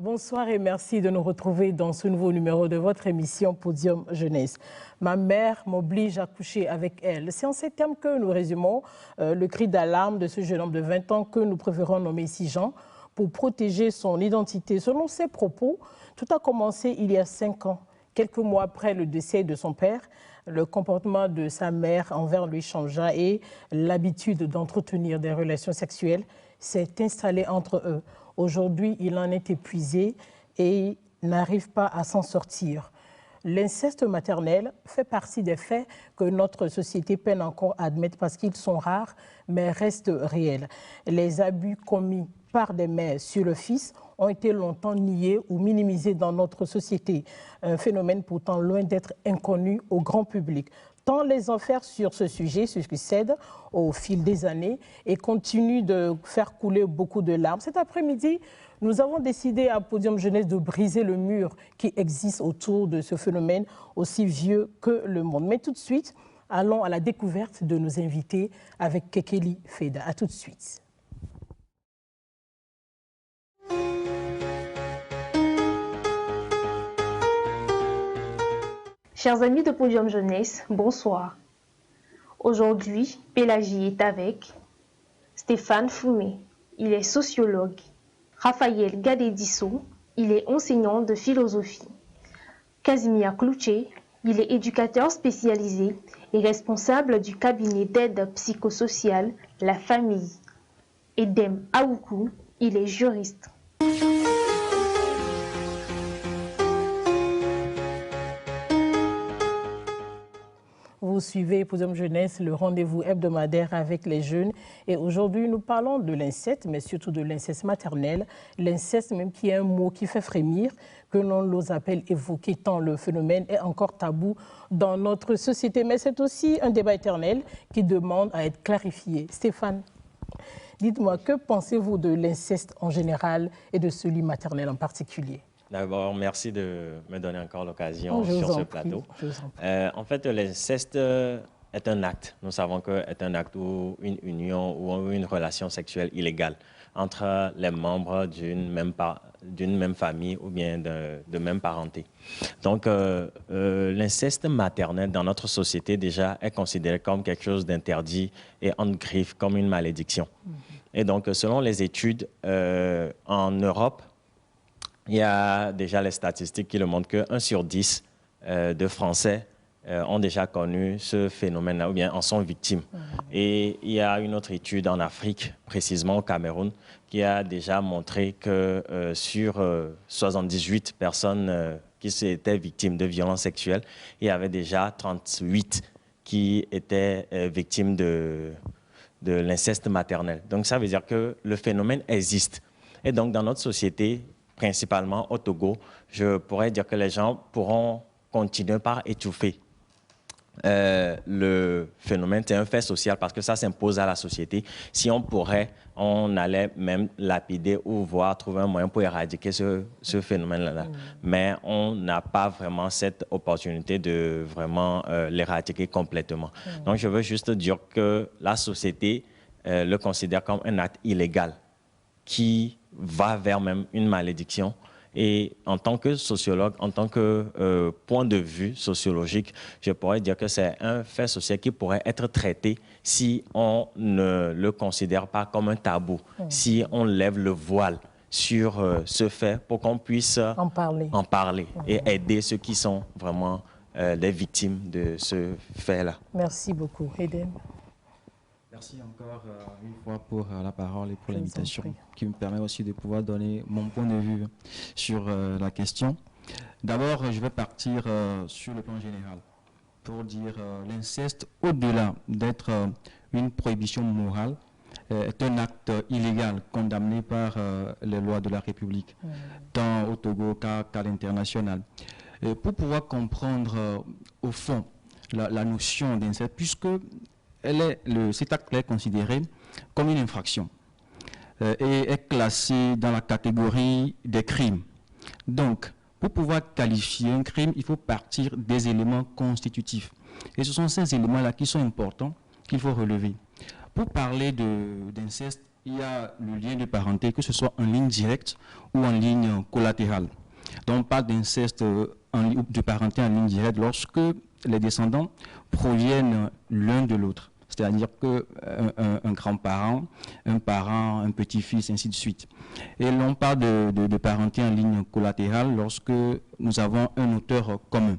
Bonsoir et merci de nous retrouver dans ce nouveau numéro de votre émission Podium Jeunesse. Ma mère m'oblige à coucher avec elle. C'est en ces termes que nous résumons le cri d'alarme de ce jeune homme de 20 ans que nous préférons nommer ici Jean pour protéger son identité. Selon ses propos, tout a commencé il y a 5 ans. Quelques mois après le décès de son père, le comportement de sa mère envers lui changea et l'habitude d'entretenir des relations sexuelles s'est installée entre eux. Aujourd'hui, il en est épuisé et n'arrive pas à s'en sortir. L'inceste maternel fait partie des faits que notre société peine encore à admettre parce qu'ils sont rares, mais restent réels. Les abus commis par des mères sur le fils ont été longtemps niés ou minimisés dans notre société. Un phénomène pourtant loin d'être inconnu au grand public. Tant les enfers sur ce sujet se succèdent au fil des années et continuent de faire couler beaucoup de larmes. Cet après-midi, nous avons décidé à Podium Jeunesse de briser le mur qui existe autour de ce phénomène aussi vieux que le monde. Mais tout de suite, allons à la découverte de nos invités avec Kekeli Feda. À tout de suite. Chers amis de Podium Jeunesse, bonsoir. Aujourd'hui, Pélagie est avec Stéphane Foumé, il est sociologue. Raphaël Gadedisso, il est enseignant de philosophie. Casimir Cloutier, il est éducateur spécialisé et responsable du cabinet d'aide psychosociale La Famille. Edem Aoukou, il est juriste. Vous suivez Podium Jeunesse, le rendez-vous hebdomadaire avec les jeunes. Et aujourd'hui, nous parlons de l'inceste, mais surtout de l'inceste maternel. L'inceste même qui est un mot qui fait frémir, que l'on l'ose appelle évoquer tant le phénomène est encore tabou dans notre société. Mais c'est aussi un débat éternel qui demande à être clarifié. Stéphane, dites-moi, que pensez-vous de l'inceste en général et de celui maternel en particulier ? D'abord, merci de me donner encore l'occasion sur ce plateau. En fait, l'inceste est un acte. Nous savons que c'est un acte ou une union ou une relation sexuelle illégale entre les membres d'une même famille ou bien de même parenté. Donc, l'inceste maternel dans notre société déjà est considéré comme quelque chose d'interdit et en griffe, comme une malédiction. Et donc, selon les études en Europe, il y a déjà les statistiques qui le montrent que 1 sur 10 de Français ont déjà connu ce phénomène-là ou bien en sont victimes. Et il y a une autre étude en Afrique, précisément au Cameroun, qui a déjà montré que sur 78 personnes qui étaient victimes de violences sexuelles, il y avait déjà 38 qui étaient victimes de l'inceste maternel. Donc ça veut dire que le phénomène existe. Et donc dans notre société, principalement au Togo, je pourrais dire que les gens pourront continuer par étouffer le phénomène. C'est un fait social parce que ça s'impose à la société. Si on pourrait, on allait même lapider ou voir trouver un moyen pour éradiquer ce phénomène-là. Mais on n'a pas vraiment cette opportunité de vraiment l'éradiquer complètement. Donc je veux juste dire que la société le considère comme un acte illégal qui va vers même une malédiction. Et en tant que sociologue, en tant que point de vue sociologique, je pourrais dire que c'est un fait social qui pourrait être traité si on ne le considère pas comme un tabou, si on lève le voile sur ce fait pour qu'on puisse en parler et aider ceux qui sont vraiment les victimes de ce fait-là. Merci beaucoup. Edem. Merci encore une fois pour la parole et pour l'invitation qui me permet aussi de pouvoir donner mon point de vue sur la question. D'abord, je vais partir sur le plan général pour dire l'inceste, au-delà d'être une prohibition morale, est un acte illégal condamné par les lois de la République, tant au Togo qu'à l'international. Pour pouvoir comprendre au fond la notion d'inceste, puisque cet acte est considéré comme une infraction et est classé dans la catégorie des crimes. Donc, pour pouvoir qualifier un crime, il faut partir des éléments constitutifs. Et ce sont ces éléments-là qui sont importants, qu'il faut relever. Pour parler d'inceste, il y a le lien de parenté, que ce soit en ligne directe ou en ligne collatérale. Donc on parle d'inceste de parenté en ligne directe lorsque les descendants proviennent l'un de l'autre. C'est-à-dire qu'un grand-parent, un parent, un petit-fils, ainsi de suite. Et l'on parle de parenté en ligne collatérale lorsque nous avons un auteur commun.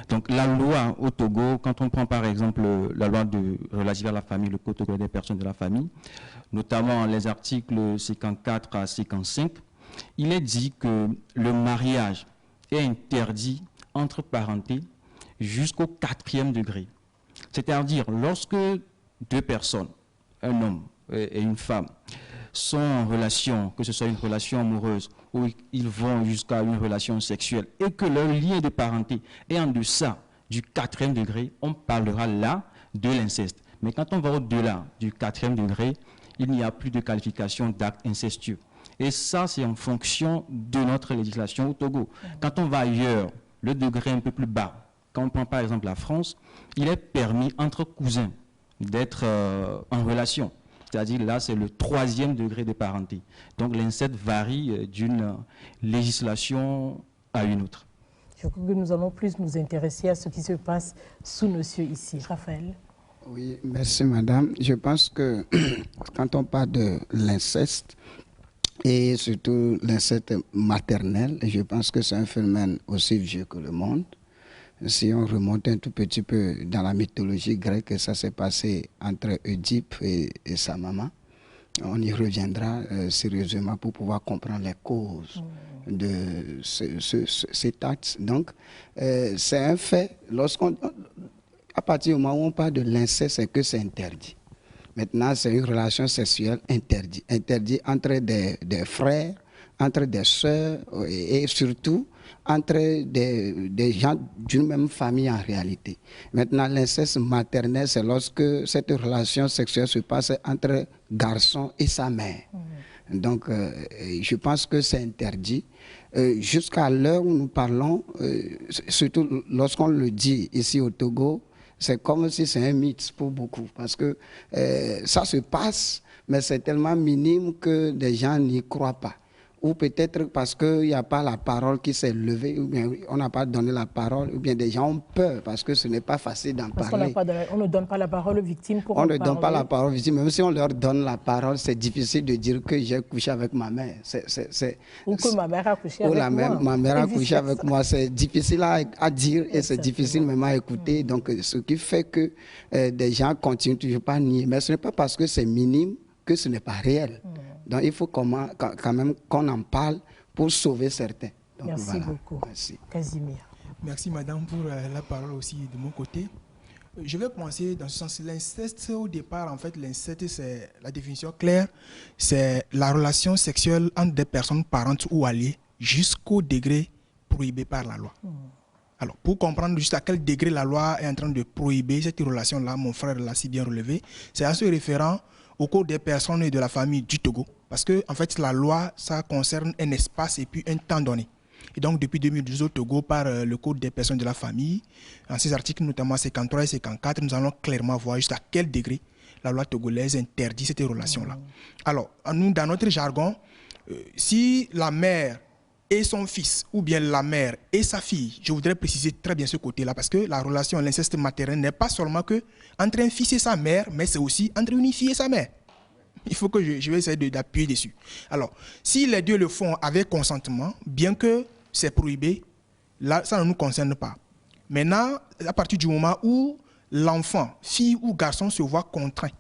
Donc la loi au Togo, quand on prend par exemple la loi relative à la famille, le Code togolais des personnes de la famille, notamment les articles 54 à 55, il est dit que le mariage est interdit entre parentés jusqu'au 4e degré. C'est-à-dire, lorsque deux personnes, un homme et une femme, sont en relation, que ce soit une relation amoureuse ou ils vont jusqu'à une relation sexuelle et que leur lien de parenté est en deçà du 4e degré, on parlera là de l'inceste. Mais quand on va au-delà du 4e degré, il n'y a plus de qualification d'acte incestueux. Et ça, c'est en fonction de notre législation au Togo. Quand on va ailleurs, le degré est un peu plus bas. Quand on prend par exemple la France, il est permis entre cousins d'être en relation. C'est-à-dire là, c'est le 3e degré de parenté. Donc l'inceste varie d'une législation à une autre. Je crois que nous allons plus nous intéresser à ce qui se passe sous nos cieux ici. Raphaël. Oui, merci madame. Je pense que quand on parle de l'inceste, et surtout l'inceste maternel, je pense que c'est un phénomène aussi vieux que le monde. Si on remonte un tout petit peu dans la mythologie grecque, ça s'est passé entre Oedipe et sa maman. On y reviendra sérieusement pour pouvoir comprendre les causes de cet acte. Donc, c'est un fait. À partir du moment où on parle de l'inceste, c'est que c'est interdit. Maintenant, c'est une relation sexuelle interdite. Interdit entre des frères, entre des sœurs et surtout entre des gens d'une même famille en réalité. Maintenant, l'inceste maternel, c'est lorsque cette relation sexuelle se passe entre garçon et sa mère. Donc, je pense que c'est interdit. Jusqu'à l'heure où nous parlons, surtout lorsqu'on le dit ici au Togo, c'est comme si c'est un mythe pour beaucoup, parce que ça se passe, mais c'est tellement minime que des gens n'y croient pas. Ou peut-être parce qu'il n'y a pas la parole qui s'est levée, ou bien on n'a pas donné la parole, ou bien des gens ont peur parce que ce n'est pas facile d'en parler. On ne donne pas la parole aux victimes pour en parler. On ne donne pas la parole aux victimes. Même si on leur donne la parole, c'est difficile de dire que j'ai couché avec ma mère. Ou que ma mère a couché avec moi. Ma mère a couché avec moi. C'est difficile à dire et c'est difficile même à écouter. Donc, ce qui fait que des gens continuent toujours pas à nier. Mais ce n'est pas parce que c'est minime que ce n'est pas réel. Donc, il faut quand même qu'on en parle pour sauver certains. Donc, merci voilà. beaucoup. Merci. Casimir. Merci, madame, pour la parole aussi de mon côté. Je vais commencer dans ce sens. L'inceste, au départ, en fait, l'inceste, c'est la définition claire. C'est la relation sexuelle entre des personnes parentes ou alliées jusqu'au degré prohibé par la loi. Alors, pour comprendre jusqu'à quel degré la loi est en train de prohiber cette relation-là, mon frère l'a si bien relevé, c'est en se référant au cours des personnes et de la famille du Togo. Parce que, en fait, la loi, ça concerne un espace et puis un temps donné. Et donc, depuis 2012 au Togo, par le Code des personnes de la famille, en ces articles, notamment 53 et 54, nous allons clairement voir jusqu'à quel degré la loi togolaise interdit cette relation-là. Alors, nous, dans notre jargon, si la mère et son fils, ou bien la mère et sa fille, je voudrais préciser très bien ce côté-là, parce que la relation, l'inceste maternel n'est pas seulement que entre un fils et sa mère, mais c'est aussi entre une fille et sa mère. Il faut que je vais essayer d'appuyer dessus. Alors, si les deux le font avec consentement, bien que c'est prohibé, là, ça ne nous concerne pas. Maintenant, à partir du moment où l'enfant, fille ou garçon, se voit contraint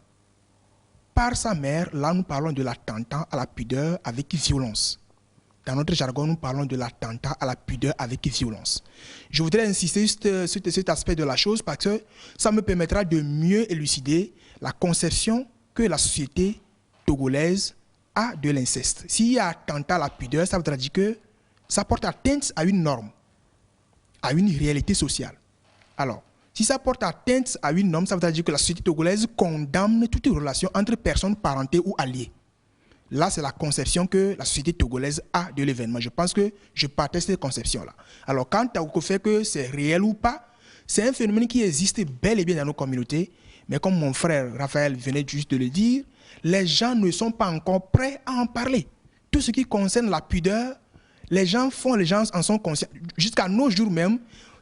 par sa mère, là, nous parlons de l'attentat à la pudeur avec violence. Dans notre jargon, nous parlons de l'attentat à la pudeur avec violence. Je voudrais insister sur cet aspect de la chose parce que ça me permettra de mieux élucider la conception que la société togolaise a de l'inceste. S'il y a attentat à la pudeur, ça voudra dire que ça porte atteinte à une norme, à une réalité sociale. Alors, si ça porte atteinte à une norme, ça voudra dire que la société togolaise condamne toute relation entre personnes parentées ou alliées. Là, c'est la conception que la société togolaise a de l'événement. Je pense que je partage cette conception-là. Alors, quant au fait que c'est réel ou pas, c'est un phénomène qui existe bel et bien dans nos communautés, Mais comme mon frère Raphaël venait juste de le dire, les gens ne sont pas encore prêts à en parler. Tout ce qui concerne la pudeur, les gens en sont conscients. Jusqu'à nos jours même,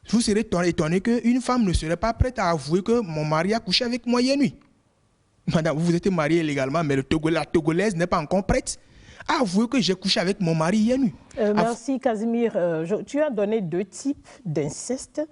vous serez étonné qu'une femme ne serait pas prête à avouer que mon mari a couché avec moi hier nuit. Madame, vous êtes mariée légalement, mais la Togolaise n'est pas encore prête à avouer que j'ai couché avec mon mari hier nuit. Merci Casimir. Tu as donné 2 types d'inceste,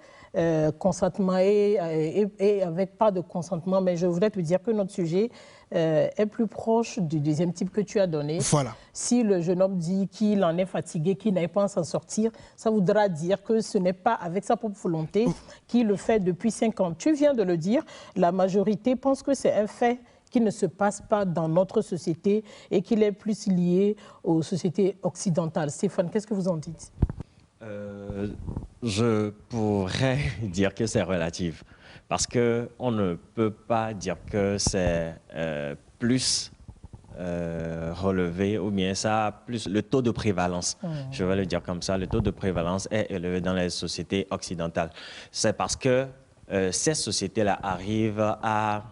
consentement et avec pas de consentement, mais je voudrais te dire que notre sujet est plus proche du deuxième type que tu as donné. Voilà. Si le jeune homme dit qu'il en est fatigué, qu'il n'arrive pas à s'en sortir, ça voudra dire que ce n'est pas avec sa propre volonté qu'il le fait depuis 5 ans. Tu viens de le dire, la majorité pense que c'est un fait qui ne se passe pas dans notre société et qu'il est plus lié aux sociétés occidentales. Stéphane, qu'est-ce que vous en dites? Je pourrais dire que c'est relatif. Parce qu'on ne peut pas dire que c'est plus relevé ou bien ça a plus le taux de prévalence. Je vais le dire comme ça, le taux de prévalence est élevé dans les sociétés occidentales. C'est parce que ces sociétés-là arrivent à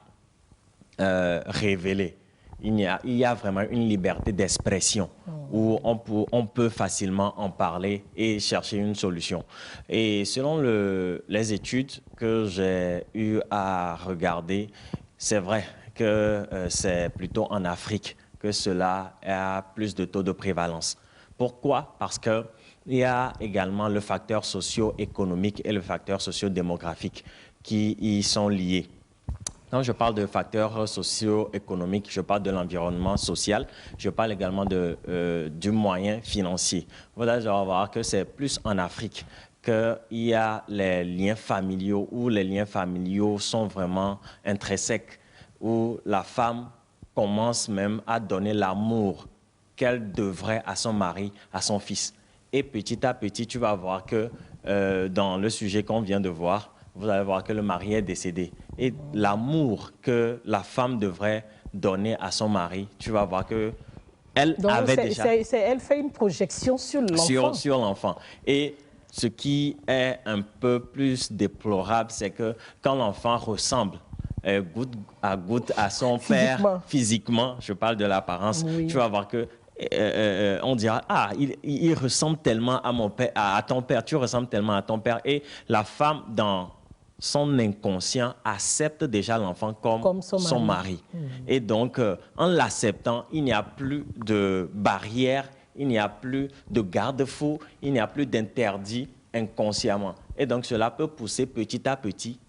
révéler. Il y a vraiment une liberté d'expression où on peut facilement en parler et chercher une solution. Et selon les études que j'ai eu à regarder, c'est vrai que c'est plutôt en Afrique que cela a plus de taux de prévalence. Pourquoi? Parce qu'il y a également le facteur socio-économique et le facteur socio-démographique qui y sont liés. Quand je parle de facteurs socio-économiques, je parle de l'environnement social, je parle également du moyen financier. Vous allez voir que c'est plus en Afrique qu'il y a les liens familiaux, où les liens familiaux sont vraiment intrinsèques, où la femme commence même à donner l'amour qu'elle devrait à son mari, à son fils. Et petit à petit, tu vas voir que dans le sujet qu'on vient de voir, vous allez voir que le mari est décédé. Et l'amour que la femme devrait donner à son mari, tu vas voir que elle avait déjà... Elle fait une projection sur l'enfant. Sur l'enfant. Et ce qui est un peu plus déplorable, c'est que quand l'enfant ressemble goutte à goutte à son père, physiquement, je parle de l'apparence, tu vas voir que on dira, ah, il ressemble tellement à mon père, à ton père, tu ressembles tellement à ton père. Et la femme, dans son inconscient, accepte déjà l'enfant comme son mari. Et donc, en l'acceptant, il n'y a plus de barrière, il n'y a plus de garde-fou, il n'y a plus d'interdit inconsciemment. Et donc, cela peut pousser petit à petit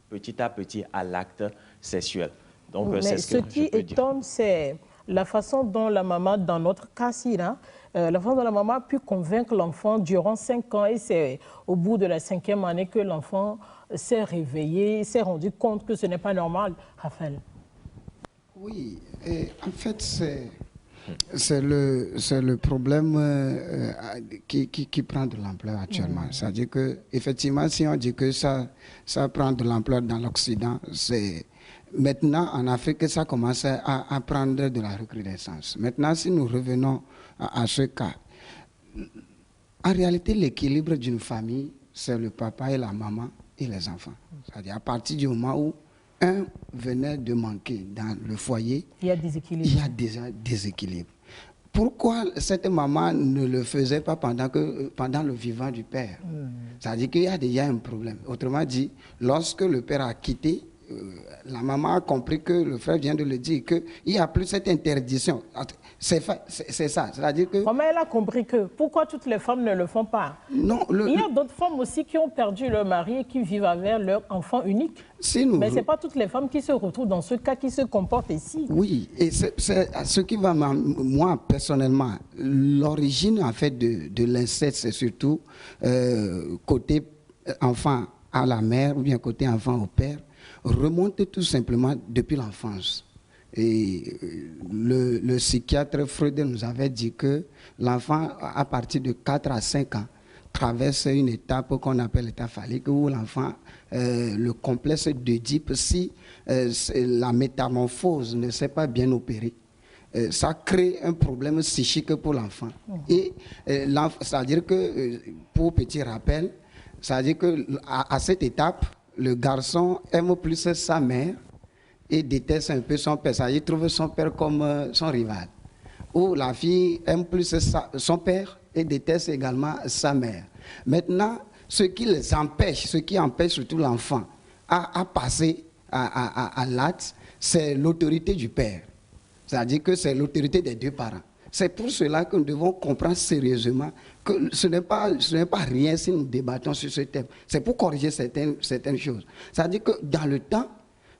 à l'acte sexuel. Donc, mais ce qui étonne, c'est la façon dont la maman, dans notre cas-ci, la façon dont la maman a pu convaincre l'enfant durant 5 ans, et c'est au bout de la 5e année que l'enfant s'est réveillé, s'est rendu compte que ce n'est pas normal. Raphaël. Oui, et en fait, c'est le problème qui prend de l'ampleur actuellement. C'est-à-dire qu'effectivement, si on dit que ça prend de l'ampleur dans l'Occident, c'est maintenant en Afrique que ça commence à prendre de la recrudescence. Maintenant, si nous revenons à ce cas, en réalité, l'équilibre d'une famille, c'est le papa et la maman et les enfants. C'est-à-dire à partir du moment où un venait de manquer dans le foyer, il y a déséquilibre. Il y a déjà déséquilibre. Pourquoi cette maman ne le faisait pas pendant le vivant du père? C'est-à-dire qu'il y a déjà un problème. Autrement dit, lorsque le père a quitté, la maman a compris que le frère vient de le dire, qu'il n'y a plus cette interdiction. C'est ça. C'est-à-dire que... Comment elle a compris que? Pourquoi toutes les femmes ne le font pas? Non, il y a d'autres femmes aussi qui ont perdu leur mari et qui vivent avec leur enfant unique. Mais ce n'est pas toutes les femmes qui se retrouvent dans ce cas qui se comportent ici. Oui, et c'est ce qui va, moi personnellement, l'origine en fait de l'inceste, c'est surtout côté enfant à la mère ou bien côté enfant au père, remonte tout simplement depuis l'enfance. Et le psychiatre Freud nous avait dit que l'enfant, à partir de 4 à 5 ans, traverse une étape qu'on appelle l'état phallique, où l'enfant, le complexe d'Oedipe, si la métamorphose ne s'est pas bien opérée, ça crée un problème psychique pour l'enfant. Et c'est-à-dire que, pour petit rappel, c'est-à-dire qu'à cette étape, le garçon aime plus sa mère et déteste un peu son père. Il trouve son père comme son rival. Ou la fille aime plus son père et déteste également sa mère. Maintenant, ce qui les empêche, ce qui empêche surtout l'enfant à passer à l'acte, c'est l'autorité du père. C'est-à-dire que c'est l'autorité des deux parents. C'est pour cela que nous devons comprendre sérieusement que ce n'est pas rien si nous débattons sur ce thème. C'est pour corriger certaines choses. C'est-à-dire que dans le temps,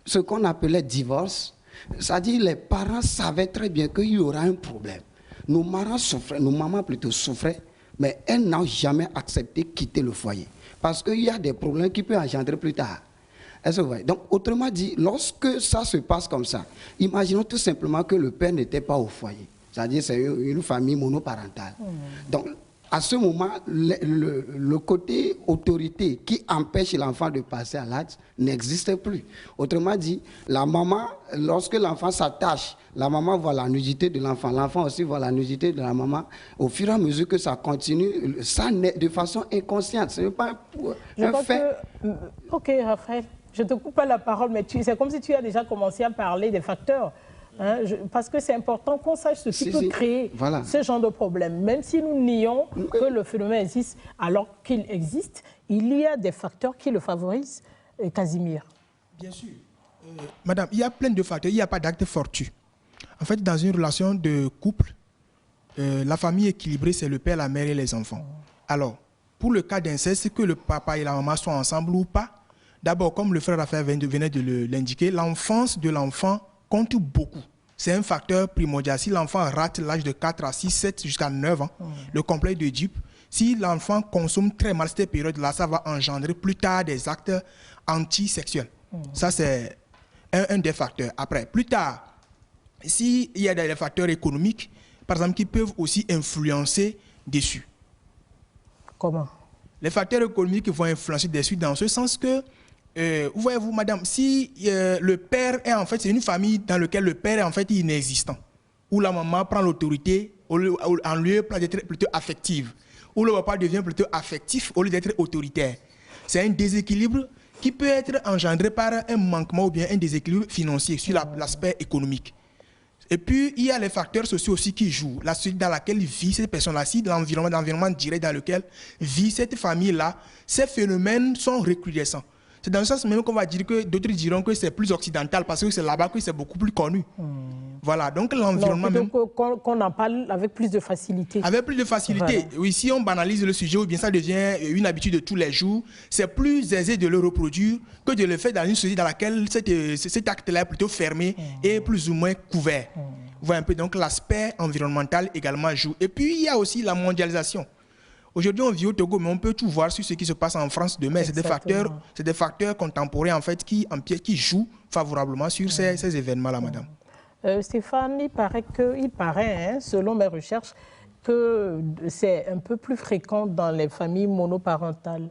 ce qu'on appelait divorce, c'est-à-dire les parents savaient très bien qu'il y aura un problème. Nos mamans souffraient, mais elles n'ont jamais accepté de quitter le foyer. Parce qu'il y a des problèmes qui peuvent engendrer plus tard. Est-ce que vous voyez? Donc, autrement dit, lorsque ça se passe comme ça, imaginons tout simplement que le père n'était pas au foyer. C'est-à-dire c'est une famille monoparentale. Donc, à ce moment, le côté autorité qui empêche l'enfant de passer à l'acte n'existe plus. Autrement dit, la maman, lorsque l'enfant s'attache, la maman voit la nudité de l'enfant, l'enfant aussi voit la nudité de la maman. Au fur et à mesure que ça continue, ça naît de façon inconsciente. Ce n'est pas un fait. Ok, Raphaël, je ne te coupe pas la parole, mais c'est comme si tu as déjà commencé à parler des facteurs. Hein, parce que c'est important qu'on sache ce qui peut créer ce genre de problème. Même si nous nions que le phénomène existe, alors qu'il existe, il y a des facteurs qui le favorisent. Casimir. Bien sûr. Madame, il y a plein de facteurs. Il n'y a pas d'acte fortuit. En fait, dans une relation de couple, la famille équilibrée, c'est le père, la mère et les enfants. Alors, pour le cas d'inceste, que le papa et la maman soient ensemble ou pas, d'abord, comme le frère Raphaël venait de l'indiquer, l'enfance de l'enfant compte beaucoup. C'est un facteur primordial. Si l'enfant rate l'âge de 4 à 6, 7 jusqu'à 9 ans, le complexe d'Oedipe, si l'enfant consomme très mal cette période-là, ça va engendrer plus tard des actes antisexuels. Ça, c'est un des facteurs. Après, plus tard, s'il y a des facteurs économiques, par exemple, qui peuvent aussi influencer dessus. Comment? Les facteurs économiques vont influencer dessus dans ce sens que voyez-vous, madame, si le père est en fait, c'est une famille dans laquelle le père est en fait inexistant, où la maman prend l'autorité en lieu d'être plutôt affective, où le papa devient plutôt affectif au lieu d'être autoritaire. C'est un déséquilibre qui peut être engendré par un manquement ou bien un déséquilibre financier sur l'aspect économique. Et puis, il y a les facteurs sociaux aussi qui jouent. La société dans laquelle vit cette personne-là, si l'environnement direct dans lequel vit cette famille-là, ces phénomènes sont recrudescents. C'est dans le sens même qu'on va dire que d'autres diront que c'est plus occidental parce que c'est là-bas que c'est beaucoup plus connu. Voilà, donc l'environnement même... qu'on en parle avec plus de facilité. Avec plus de facilité. Voilà. Oui, si on banalise le sujet ou bien ça devient une habitude de tous les jours, c'est plus aisé de le reproduire que de le faire dans une société dans laquelle cet acte-là est plutôt fermé et plus ou moins couvert. Vous voyez un peu, donc l'aspect environnemental également joue. Et puis, il y a aussi la mondialisation. Aujourd'hui, on vit au Togo, mais on peut tout voir sur ce qui se passe en France demain. C'est des facteurs contemporains en fait, qui jouent favorablement sur ces événements-là, madame. Stéphane, il paraît, selon mes recherches, que c'est un peu plus fréquent dans les familles monoparentales.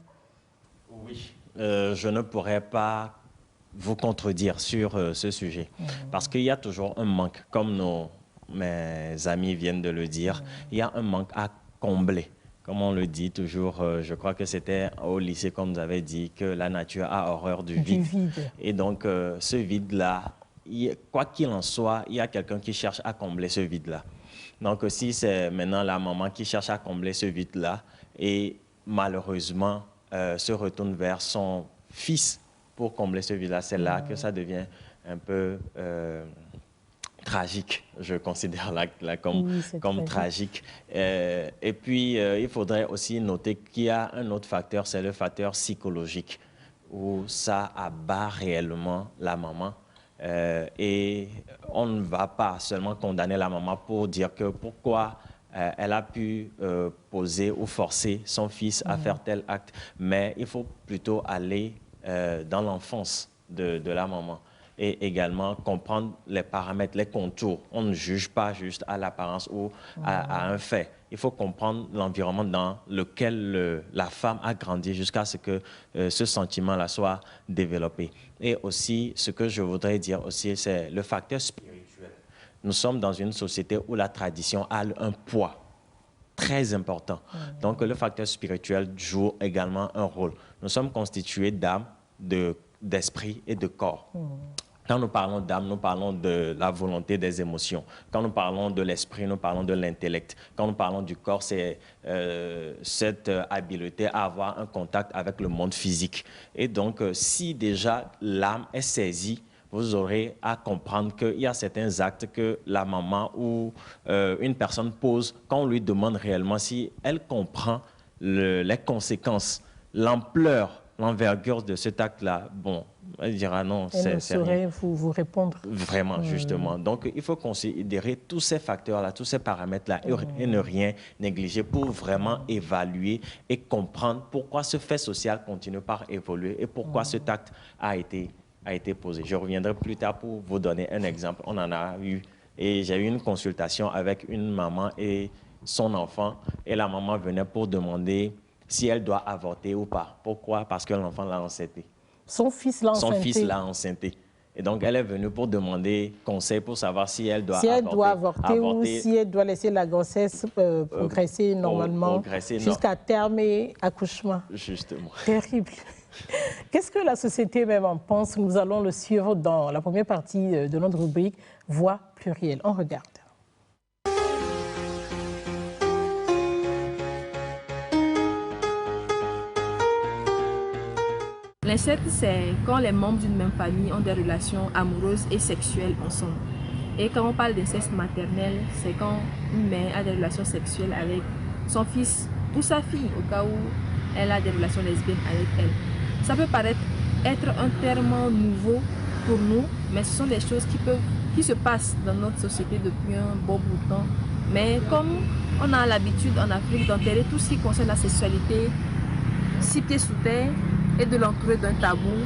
Oui, je ne pourrais pas vous contredire sur ce sujet. Parce qu'il y a toujours un manque, comme mes amis viennent de le dire, il y a un manque à combler. Comme on le dit toujours, je crois que c'était au lycée qu'on nous avait dit que la nature a horreur du vide. Et donc, ce vide-là, quoi qu'il en soit, il y a quelqu'un qui cherche à combler ce vide-là. Donc, si c'est maintenant la maman qui cherche à combler ce vide-là et malheureusement se retourne vers son fils pour combler ce vide-là, c'est là que ça devient un peu... tragique, je considère là comme tragique. Et puis, il faudrait aussi noter qu'il y a un autre facteur, c'est le facteur psychologique, où ça abat réellement la maman. Et on ne va pas seulement condamner la maman pour dire que pourquoi elle a pu poser ou forcer son fils à faire tel acte, mais il faut plutôt aller dans l'enfance de la maman. Et également comprendre les paramètres, les contours. On ne juge pas juste à l'apparence ou à un fait. Il faut comprendre l'environnement dans lequel la femme a grandi jusqu'à ce que ce sentiment-là soit développé. Et aussi, ce que je voudrais dire aussi, c'est le facteur spirituel. Nous sommes dans une société où la tradition a un poids très important. Donc, le facteur spirituel joue également un rôle. Nous sommes constitués d'âme, d'esprit et de corps. Quand nous parlons d'âme, nous parlons de la volonté, des émotions. Quand nous parlons de l'esprit, nous parlons de l'intellect. Quand nous parlons du corps, c'est cette habileté à avoir un contact avec le monde physique. Et donc, si déjà l'âme est saisie, vous aurez à comprendre qu'il y a certains actes que la maman ou une personne pose quand on lui demande réellement si elle comprend les conséquences, l'ampleur, l'envergure de cet acte-là. Bon, elle dira non, c'est rien. Vous répondre. Vraiment, justement. Donc, il faut considérer tous ces facteurs-là, tous ces paramètres-là et ne rien négliger pour vraiment évaluer et comprendre pourquoi ce fait social continue par évoluer et pourquoi cet acte a été posé. Je reviendrai plus tard pour vous donner un exemple. On en a eu, et j'ai eu une consultation avec une maman et son enfant, et la maman venait pour demander si elle doit avorter ou pas. Pourquoi? Parce que l'enfant l'a enceinté. Son fils l'a enceinté. Son fils l'a enceinté. Et donc, elle est venue pour demander conseil pour savoir si elle doit avorter ou si elle doit laisser la grossesse progresser normalement jusqu'à terme et accouchement. Justement. Terrible. Qu'est-ce que la société même en pense? Nous allons le suivre dans la première partie de notre rubrique Voix plurielle. On regarde. L'inceste, c'est quand les membres d'une même famille ont des relations amoureuses et sexuelles ensemble. Et quand on parle d'inceste maternel, c'est quand une mère a des relations sexuelles avec son fils ou sa fille, au cas où elle a des relations lesbiennes avec elle. Ça peut paraître être un terme nouveau pour nous, mais ce sont des choses qui se passent dans notre société depuis un bon bout de temps. Mais comme on a l'habitude en Afrique d'enterrer tout ce qui concerne la sexualité 6 pieds sous terre, et de l'entourer d'un tabou,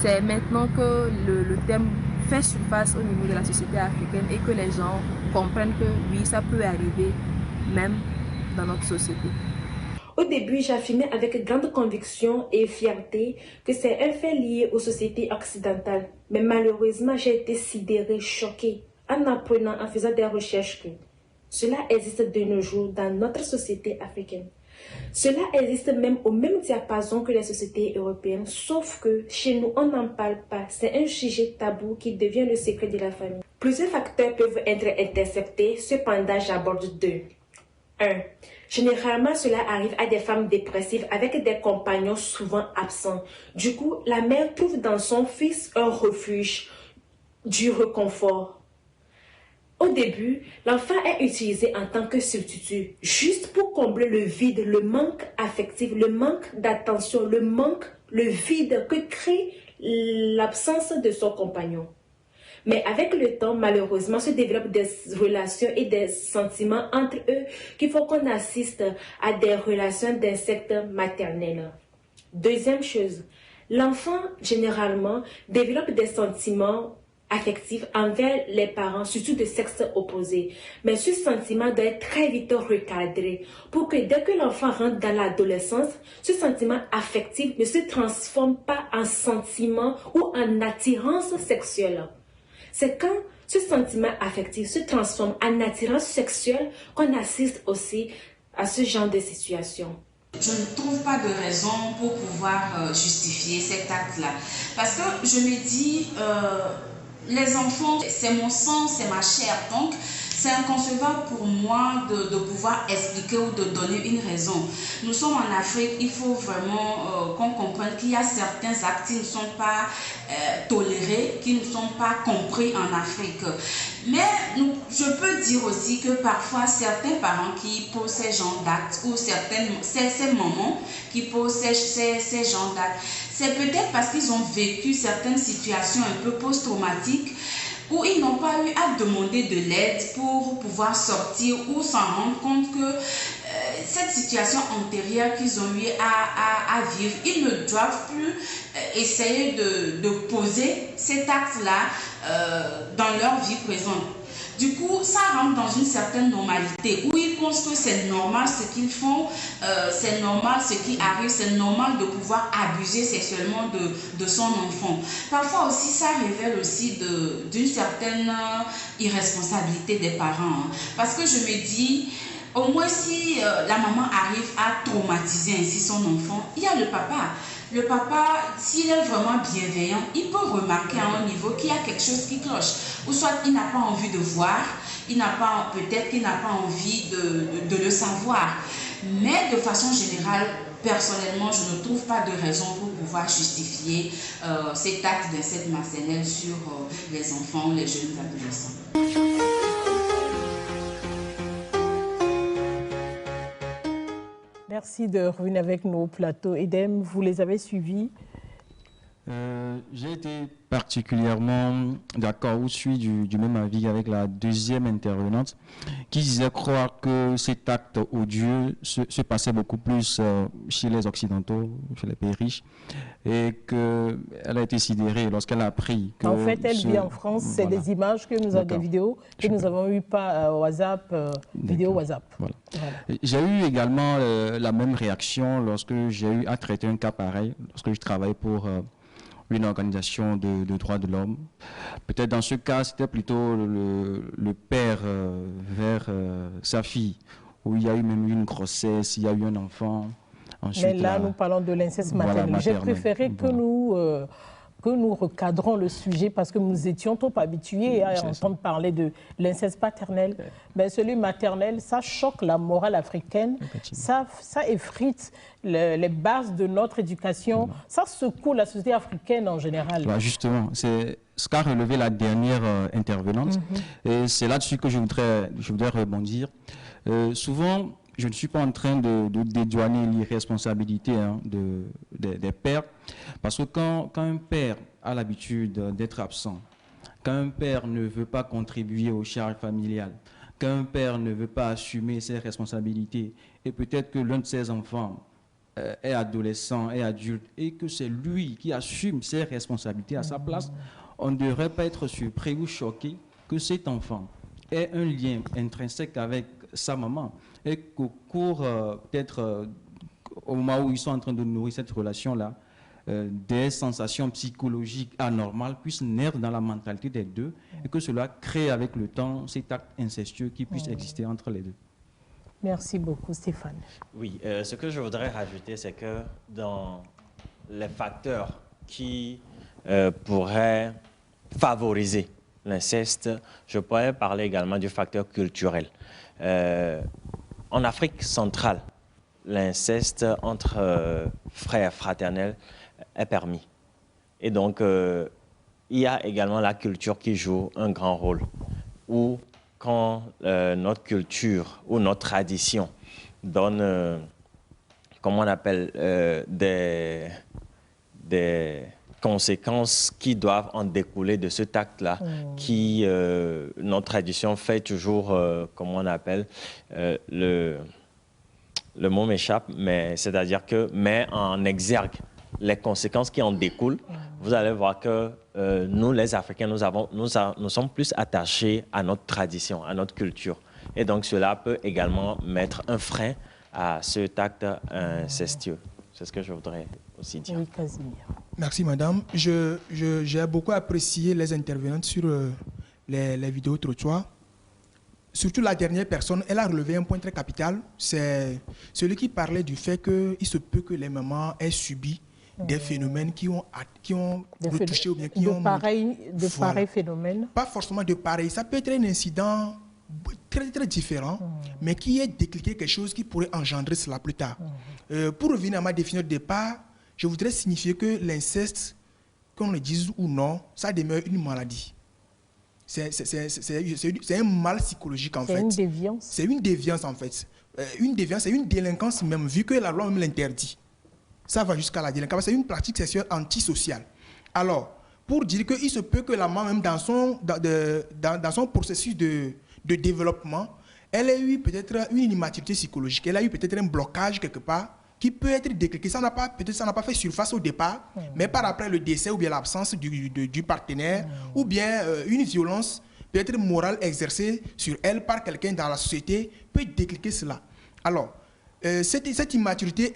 c'est maintenant que le thème fait surface au niveau de la société africaine et que les gens comprennent que oui, ça peut arriver même dans notre société. Au début, j'affirmais avec grande conviction et fierté que c'est un fait lié aux sociétés occidentales. Mais malheureusement, j'ai été sidérée, choquée en apprenant, en faisant des recherches que cela existe de nos jours dans notre société africaine. Cela existe même au même diapason que les sociétés européennes, sauf que chez nous, on n'en parle pas. C'est un sujet tabou qui devient le secret de la famille. Plusieurs facteurs peuvent être interceptés, cependant j'aborde 2. 1. Généralement, cela arrive à des femmes dépressives avec des compagnons souvent absents. Du coup, la mère trouve dans son fils un refuge, du réconfort. Au début, l'enfant est utilisé en tant que substitut, juste pour combler le vide, le manque affectif, le manque d'attention, le vide que crée l'absence de son compagnon. Mais avec le temps, malheureusement, se développent des relations et des sentiments entre eux qui font qu'on assiste à des relations d'inceste maternel. Deuxième chose, l'enfant, généralement, développe des sentiments affectifs envers les parents, surtout de sexe opposé. Mais ce sentiment doit être très vite recadré pour que dès que l'enfant rentre dans l'adolescence, ce sentiment affectif ne se transforme pas en sentiment ou en attirance sexuelle. C'est quand ce sentiment affectif se transforme en attirance sexuelle qu'on assiste aussi à ce genre de situation. Je ne trouve pas de raison pour pouvoir justifier cet acte-là. Parce que je me dis, les enfants, c'est mon sang, c'est ma chair. Donc, c'est inconcevable pour moi de pouvoir expliquer ou de donner une raison. Nous sommes en Afrique, il faut vraiment qu'on comprenne qu'il y a certains actes qui ne sont pas tolérés, qui ne sont pas compris en Afrique. Mais je peux dire aussi que parfois, certains parents qui posent ces genres d'actes ou ces mamans qui posent ces genres d'actes, c'est peut-être parce qu'ils ont vécu certaines situations un peu post-traumatiques où ils n'ont pas eu à demander de l'aide pour pouvoir sortir ou s'en rendre compte que cette situation antérieure qu'ils ont eu à vivre, ils ne doivent plus essayer de poser cet acte-là dans leur vie présente. Du coup, ça rentre dans une certaine normalité où ils pensent que c'est normal ce qu'ils font, c'est normal ce qui arrive, c'est normal de pouvoir abuser sexuellement de son enfant. Parfois aussi, ça révèle aussi d'une certaine irresponsabilité des parents. Parce que je me dis, Au moins, si la maman arrive à traumatiser ainsi son enfant, il y a le papa. Le papa, s'il est vraiment bienveillant, il peut remarquer à un niveau qu'il y a quelque chose qui cloche. Ou soit il n'a pas envie de voir, peut-être qu'il n'a pas envie de le savoir. Mais de façon générale, personnellement, je ne trouve pas de raison pour pouvoir justifier cet acte d'inceste maternel sur les enfants ou les jeunes adolescents. Merci de revenir avec nos plateaux. Edem, vous les avez suivis? J'ai été particulièrement d'accord ou suis du même avis avec la deuxième intervenante qui disait croire que cet acte odieux se passait beaucoup plus chez les Occidentaux, chez les pays riches, et qu'elle a été sidérée lorsqu'elle a appris que... En fait, elle vit en France, c'est des images que nous avons, des vidéos que nous avons eues par WhatsApp, vidéo WhatsApp. Voilà. Voilà. J'ai eu également la même réaction lorsque j'ai eu à traiter un cas pareil, lorsque je travaillais pour... une organisation de droits de l'homme. Peut-être dans ce cas, c'était plutôt le père vers sa fille, où il y a eu même une grossesse, il y a eu un enfant. Ensuite, mais là, nous parlons de l'inceste maternel. Voilà, j'ai préféré que nous recadrons le sujet parce que nous étions trop habitués à entendre parler de l'inceste paternel. Mais celui maternel, ça choque la morale africaine, ça effrite les bases de notre éducation, ça secoue la société africaine en général. Bah justement, c'est ce qu'a relevé la dernière intervenante, et c'est là-dessus que je voudrais rebondir. Souvent, je ne suis pas en train de dédouaner l'irresponsabilité des pères, parce que quand un père a l'habitude d'être absent, quand un père ne veut pas contribuer aux charges familiales, quand un père ne veut pas assumer ses responsabilités, et peut-être que l'un de ses enfants est adolescent, est adulte, et que c'est lui qui assume ses responsabilités à sa place, on ne devrait pas être surpris ou choqué que cet enfant ait un lien intrinsèque avec sa maman, et qu'au cours, peut-être au moment où ils sont en train de nourrir cette relation-là, des sensations psychologiques anormales puissent naître dans la mentalité des deux, et que cela crée avec le temps cet acte incestueux qui puisse exister entre les deux. Merci beaucoup, Stéphane. Oui, ce que je voudrais rajouter, c'est que dans les facteurs qui pourraient favoriser l'inceste, je pourrais parler également du facteur culturel. En Afrique centrale, l'inceste entre frères fraternels est permis. Et donc, il y a également la culture qui joue un grand rôle. Où, quand notre culture ou notre tradition donne, comment on appelle, des conséquences qui doivent en découler de cet acte-là, qui, notre tradition fait toujours, comment on appelle, le mot m'échappe, mais c'est-à-dire que met en exergue les conséquences qui en découlent. Vous allez voir que nous, les Africains, nous sommes plus attachés à notre tradition, à notre culture. Et donc cela peut également mettre un frein à cet acte incestueux. C'est ce que je voudrais aussi dire. Oui, Casimir. Merci, madame. J'ai beaucoup apprécié les intervenantes sur les vidéos trottoirs. Surtout la dernière personne, elle a relevé un point très capital. C'est celui qui parlait du fait qu'il se peut que les mamans aient subi des phénomènes qui ont retouché ou bien qui ont... De pareils phénomènes. Pas forcément de pareils. Ça peut être un incident très, très différent, mais qui est décliqué quelque chose qui pourrait engendrer cela plus tard. Pour revenir à ma définition de départ, je voudrais signifier que l'inceste, qu'on le dise ou non, ça demeure une maladie. C'est un mal psychologique en fait. C'est une déviance. C'est une déviance en fait. Une déviance, c'est une délinquance même, vu que la loi même l'interdit. Ça va jusqu'à la délinquance. C'est une pratique sexuelle antisociale. Alors, pour dire qu'il se peut que la maman, même dans son processus de développement, elle ait eu peut-être une immaturité psychologique, elle a eu peut-être un blocage quelque part qui peut être décliqué. Peut-être ça n'a pas fait surface au départ, mais par après le décès ou bien l'absence du partenaire, ou bien une violence peut-être morale exercée sur elle par quelqu'un dans la société peut décliquer cela. Alors, cette immaturité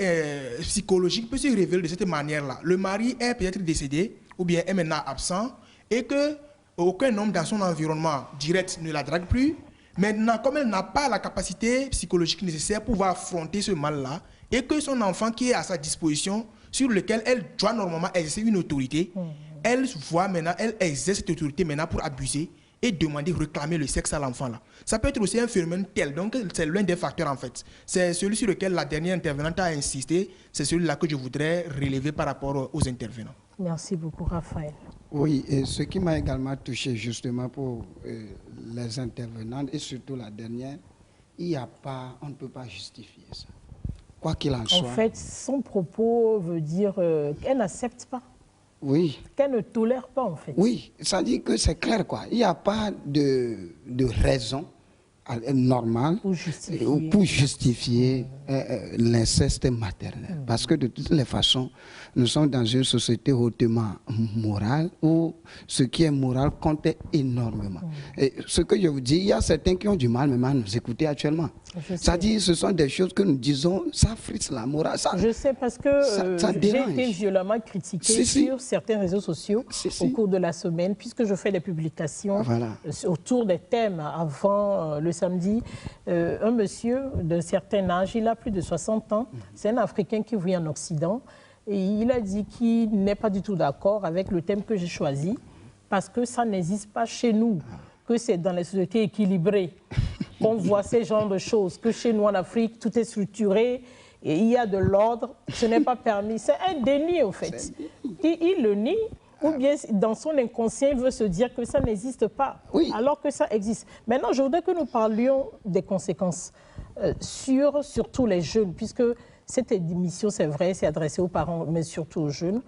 psychologique peut se révéler de cette manière-là. Le mari est peut-être décédé ou bien est maintenant absent et que aucun homme dans son environnement direct ne la drague plus, Maintenant, comme elle n'a pas la capacité psychologique nécessaire pour pouvoir affronter ce mal-là, et que son enfant qui est à sa disposition, sur lequel elle doit normalement exercer une autorité, elle voit maintenant, elle exerce cette autorité maintenant pour abuser et demander, réclamer le sexe à l'enfant là. Ça peut être aussi un phénomène tel, donc c'est l'un des facteurs en fait. C'est celui sur lequel la dernière intervenante a insisté, c'est celui-là que je voudrais relever par rapport aux intervenants. Merci beaucoup, Raphaël. Oui, et ce qui m'a également touché justement pour les intervenantes et surtout la dernière, il n'y a pas, on ne peut pas justifier ça. Quoi qu'il en soit. En fait, son propos veut dire qu'elle n'accepte pas. Oui. Qu'elle ne tolère pas, en fait. Oui, ça dit que c'est clair, quoi. Il n'y a pas de raison normale pour justifier l'inceste maternel. Parce que de toutes les façons, nous sommes dans une société hautement morale où ce qui est moral compte énormément. Et ce que je vous dis, il y a certains qui ont du mal même à nous écouter actuellement. Ça dit, ce sont des choses que nous disons, ça frise la morale. Ça, je sais parce que j'ai été violemment critiquée sur certains réseaux sociaux au cours de la semaine, puisque je fais des publications autour des thèmes avant le samedi. Un monsieur d'un certain âge, il a plus de 60 ans, c'est un Africain qui vit en Occident, et il a dit qu'il n'est pas du tout d'accord avec le thème que j'ai choisi, parce que ça n'existe pas chez nous, que c'est dans les sociétés équilibrées qu'on voit ces genres de choses, que chez nous en Afrique, tout est structuré, et il y a de l'ordre, ce n'est pas permis. C'est un déni, en fait. Il le nie, ou bien dans son inconscient, il veut se dire que ça n'existe pas, alors que ça existe. Maintenant, je voudrais que nous parlions des conséquences sur tous les jeunes, puisque cette émission, c'est vrai, c'est adressé aux parents, mais surtout aux jeunes.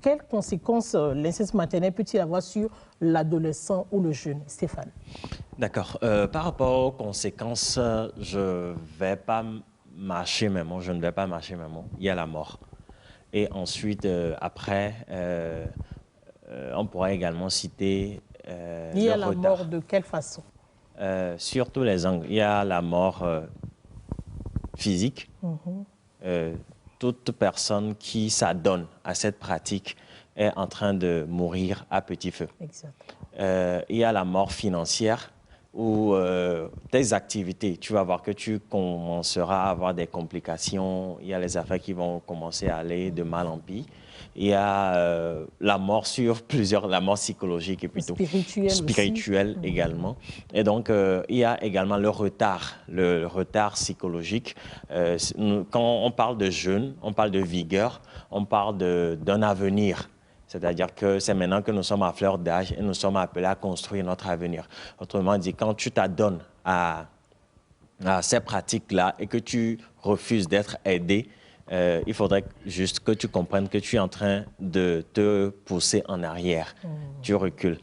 Quelles conséquences l'inceste maternel peut-il avoir sur l'adolescent ou le jeune, Stéphane? D'accord. Par rapport aux conséquences, je ne vais pas marcher mes mots, il y a la mort. Et ensuite, après, on pourrait également citer il y a la mort de quelle façon? Sur tous les angles. Il y a la mort physique. Toute personne qui s'adonne à cette pratique est en train de mourir à petit feu. Il y a la mort financière où tes activités, tu vas voir que tu commenceras à avoir des complications. Il y a les affaires qui vont commencer à aller de mal en pis. Il y a la mort sur la mort psychologique et plutôt spirituelle également. Et donc, il y a également le retard psychologique. Quand on parle de jeunes, on parle de vigueur, on parle d'un avenir. C'est-à-dire que c'est maintenant que nous sommes à fleur d'âge et nous sommes appelés à construire notre avenir. Autrement dit, quand tu t'adonnes à ces pratiques-là et que tu refuses d'être aidé, il faudrait juste que tu comprennes que tu es en train de te pousser en arrière. Tu recules.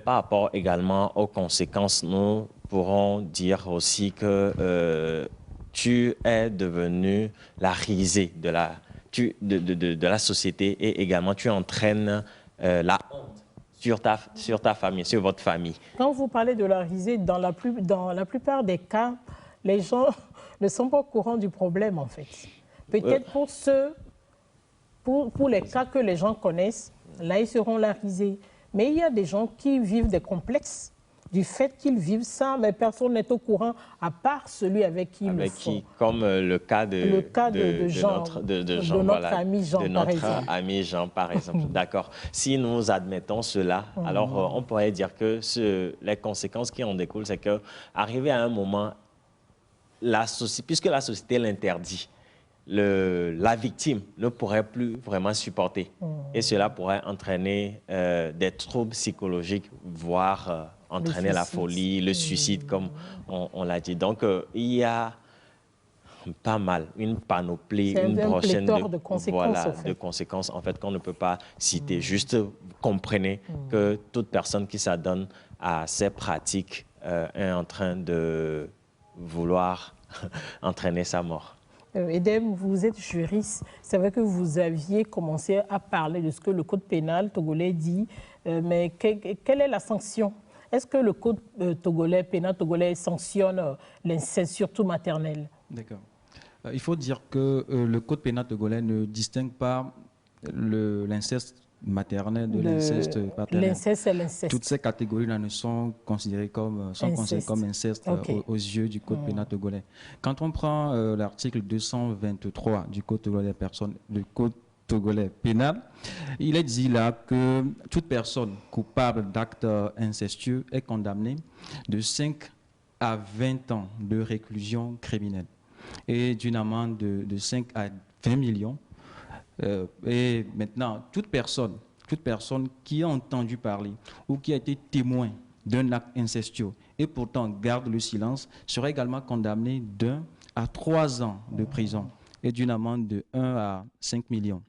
Par rapport également aux conséquences, nous pourrons dire aussi que tu es devenu la risée de la société et également tu entraînes la honte sur ta famille, sur votre famille. Quand vous parlez de la risée, dans la plupart des cas, les gens ne sont pas au courant du problème en fait. Peut-être pour les cas que les gens connaissent, là, ils seront la risée. Mais il y a des gens qui vivent des complexes du fait qu'ils vivent ça, mais personne n'est au courant, à part celui avec qui ils le font. Comme le cas de Jean, notre ami Jean, par exemple. Ami Jean, par exemple. D'accord. Si nous admettons cela, alors on pourrait dire que les conséquences qui en découlent, c'est qu'arrivé à un moment, puisque la société l'interdit, la victime ne pourrait plus vraiment supporter. Et cela pourrait entraîner des troubles psychologiques, voire entraîner la folie, le suicide, comme on l'a dit. Donc, il y a pas mal, une panoplie, une prochaine de conséquences en fait, qu'on ne peut pas citer. Juste comprenez que toute personne qui s'adonne à ces pratiques est en train de vouloir entraîner sa mort. Edem, vous êtes juriste. C'est vrai que vous aviez commencé à parler de ce que le code pénal togolais dit, mais quelle est la sanction? Est-ce que le code pénal togolais sanctionne l'inceste, surtout maternel? D'accord. Il faut dire que le code pénal togolais ne distingue pas l'inceste maternel, de l'inceste paternel. L'inceste et l'inceste. Toutes ces catégories-là ne sont considérées comme inceste aux yeux du Code pénal togolais. Quand on prend l'article 223 du Code togolais des personnes, du Code togolais pénal, il est dit là que toute personne coupable d'actes incestueux est condamnée de 5 à 20 ans de réclusion criminelle et d'une amende de 5 à 20 millions. Et maintenant, toute personne qui a entendu parler ou qui a été témoin d'un acte incestueux et pourtant garde le silence sera également condamnée d'1 à 3 ans de prison et d'une amende de 1 à 5 millions.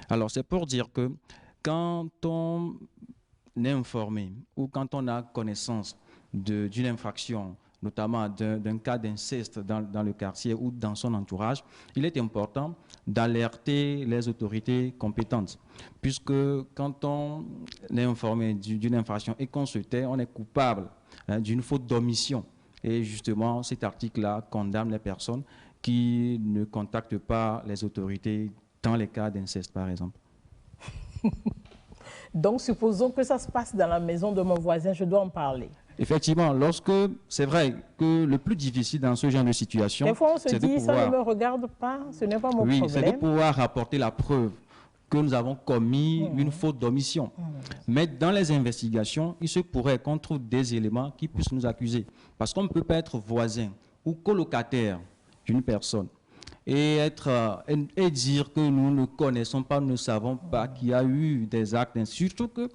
Alors, c'est pour dire que quand on est informé ou quand on a connaissance d'une infraction, notamment d'un cas d'inceste dans le quartier ou dans son entourage, il est important d'alerter les autorités compétentes. Puisque quand on est informé d'une infraction et qu'on se tait, on est coupable d'une faute d'omission. Et justement, cet article-là condamne les personnes qui ne contactent pas les autorités dans les cas d'inceste, par exemple. Donc, supposons que ça se passe dans la maison de mon voisin, je dois en parler. Effectivement, c'est vrai que le plus difficile dans ce genre de situation, des fois on se dit, ça ne me regarde pas, ce n'est pas mon problème. Oui, c'est de pouvoir apporter la preuve que nous avons commis une faute d'omission. Mais dans les investigations, il se pourrait qu'on trouve des éléments qui puissent nous accuser. Parce qu'on ne peut pas être voisin ou colocataire d'une personne et dire que nous ne connaissons pas, nous ne savons pas qu'il y a eu des actes. Surtout que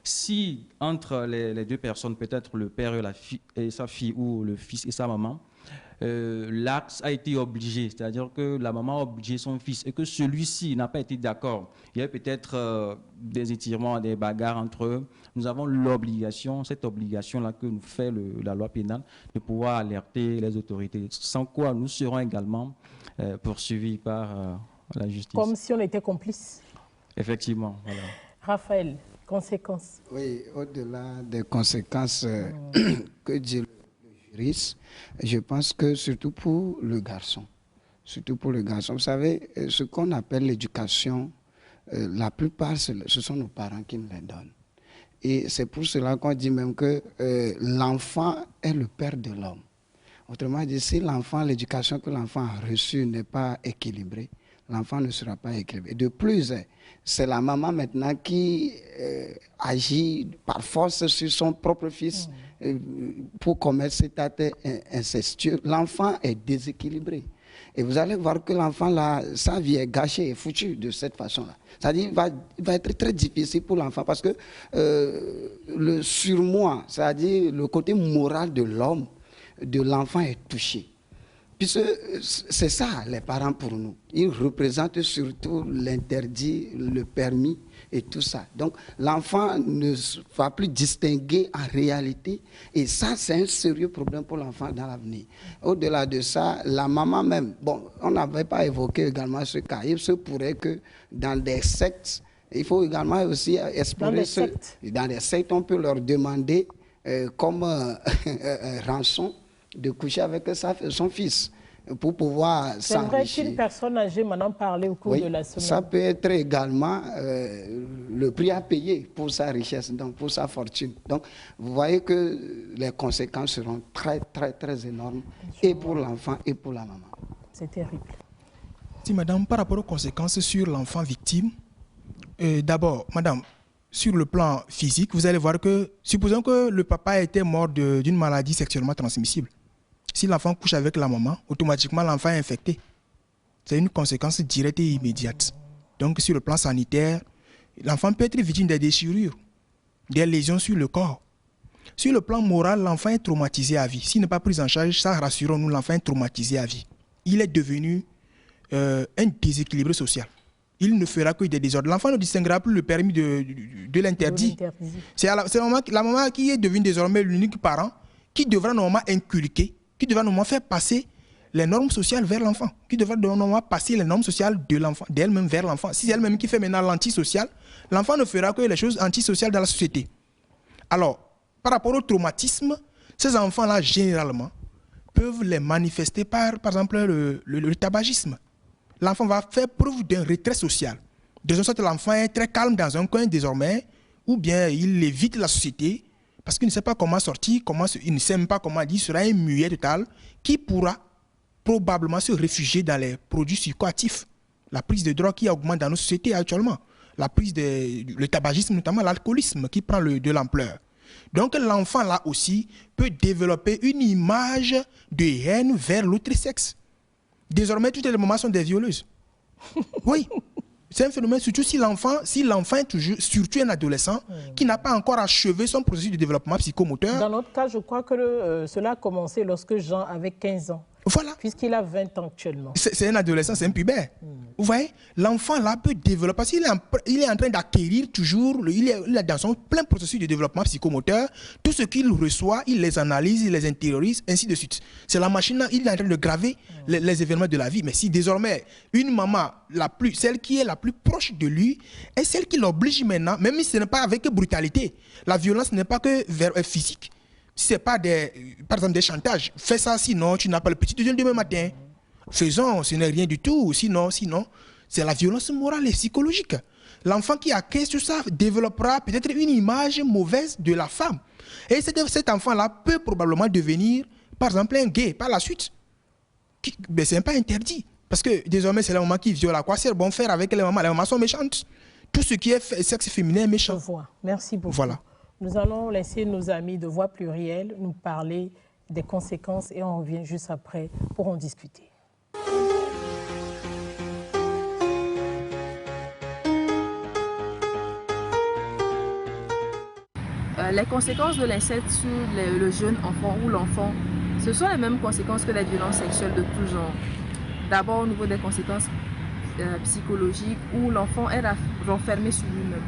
si entre les deux personnes, peut-être le père et sa fille ou le fils et sa maman, l'acte a été obligé, c'est-à-dire que la maman a obligé son fils et que celui-ci n'a pas été d'accord. Il y a peut-être des étirements, des bagarres entre eux. Nous avons l'obligation, cette obligation-là que nous fait la loi pénale, de pouvoir alerter les autorités, sans quoi nous serons également poursuivis par la justice. Comme si on était complice. Effectivement. Voilà. Raphaël, conséquences. Oui, au-delà des conséquences que dit le juriste, je pense que surtout pour le garçon, vous savez, ce qu'on appelle l'éducation, la plupart, ce sont nos parents qui nous les donnent. Et c'est pour cela qu'on dit même que l'enfant est le père de l'homme. Autrement dit, si l'éducation que l'enfant a reçue n'est pas équilibrée, l'enfant ne sera pas équilibré. De plus, c'est la maman maintenant qui agit par force sur son propre fils pour commettre cet acte incestueux. L'enfant est déséquilibré. Et vous allez voir que l'enfant, là, sa vie est gâchée et foutue de cette façon-là. C'est-à-dire qu'il va être très difficile pour l'enfant parce que le surmoi, c'est-à-dire le côté moral de l'homme, de l'enfant est touché. Puisque c'est ça, les parents pour nous. Ils représentent surtout l'interdit, le permis et tout ça. Donc, l'enfant ne va plus distinguer en réalité. Et ça, c'est un sérieux problème pour l'enfant dans l'avenir. Au-delà de ça, la maman même, bon, on n'avait pas évoqué également ce cas. Il se pourrait que dans des sectes, il faut également aussi explorer dans des sectes, on peut leur demander comme rançon de coucher avec son fils pour pouvoir s'enrichir. C'est vrai qu'une personne âgée m'en a parlé au cours de la semaine. Ça peut être également le prix à payer pour sa richesse, donc pour sa fortune. Donc, vous voyez que les conséquences seront très, très, très énormes, et pour l'enfant et pour la maman. C'est terrible. Si, madame, par rapport aux conséquences sur l'enfant victime, d'abord, madame, sur le plan physique, vous allez voir que, supposons que le papa était mort d'une maladie sexuellement transmissible. Si l'enfant couche avec la maman, automatiquement l'enfant est infecté. C'est une conséquence directe et immédiate. Donc sur le plan sanitaire, l'enfant peut être victime des déchirures, des lésions sur le corps. Sur le plan moral, l'enfant est traumatisé à vie. S'il n'est pas pris en charge, ça rassurons-nous, l'enfant est traumatisé à vie. Il est devenu un déséquilibré social. Il ne fera que des désordres. L'enfant ne distinguera plus le permis de l'interdit. C'est la maman qui est devenue désormais l'unique parent qui devra normalement inculquer, qui devra normalement faire passer les normes sociales vers l'enfant, qui devra normalement passer les normes sociales de l'enfant, d'elle-même vers l'enfant. Si c'est elle-même qui fait maintenant l'antisocial, l'enfant ne fera que les choses antisociales dans la société. Alors, par rapport au traumatisme, ces enfants-là, généralement, peuvent les manifester par exemple, le tabagisme. L'enfant va faire preuve d'un retrait social. De sorte que l'enfant est très calme dans un coin désormais, ou bien il évite la société, parce qu'il ne sait pas comment sortir, il ne sait même pas comment dire, il sera un muet total qui pourra probablement se réfugier dans les produits psychoactifs. La prise de drogue qui augmente dans nos sociétés actuellement. Le tabagisme, notamment l'alcoolisme qui prend de l'ampleur. Donc l'enfant là aussi peut développer une image de haine vers l'autre sexe. Désormais, toutes les mamans sont des violeuses. Oui. C'est un phénomène, surtout si l'enfant est toujours, surtout un adolescent, qui n'a pas encore achevé son processus de développement psychomoteur. Dans notre cas, je crois que cela a commencé lorsque Jean avait 15 ans. Voilà. Puisqu'il a 20 ans actuellement. C'est un adolescent, c'est un pubère. Vous voyez, l'enfant là peut développer, parce qu'il est en train d'acquérir toujours, il est dans son plein processus de développement psychomoteur. Tout ce qu'il reçoit, il les analyse, il les intériorise, ainsi de suite. C'est la machine là, il est en train de graver les événements de la vie. Mais si désormais, une maman, celle qui est la plus proche de lui, est celle qui l'oblige maintenant, même si ce n'est pas avec brutalité. La violence n'est pas que physique. Si ce n'est pas par exemple des chantages, fais ça, sinon tu n'as pas le petit déjeuner demain matin. Faisons, ce n'est rien du tout. Sinon, c'est la violence morale et psychologique. L'enfant qui acquiert tout ça développera peut-être une image mauvaise de la femme. Et cet enfant-là peut probablement devenir, par exemple, un gay par la suite. Mais ce n'est pas interdit. Parce que désormais, c'est la maman qui viole. À quoi c'est bon faire avec les mamans? Les mamans sont méchantes. Tout ce qui est sexe féminin est méchant. Je vois. Merci beaucoup. Voilà. Nous allons laisser nos amis de Voix Plurielle nous parler des conséquences et on revient juste après pour en discuter. Les conséquences de l'inceste sur le jeune enfant ou l'enfant, ce sont les mêmes conséquences que les violences sexuelles de tout genre. D'abord au niveau des conséquences psychologiques où l'enfant est renfermé sur lui-même,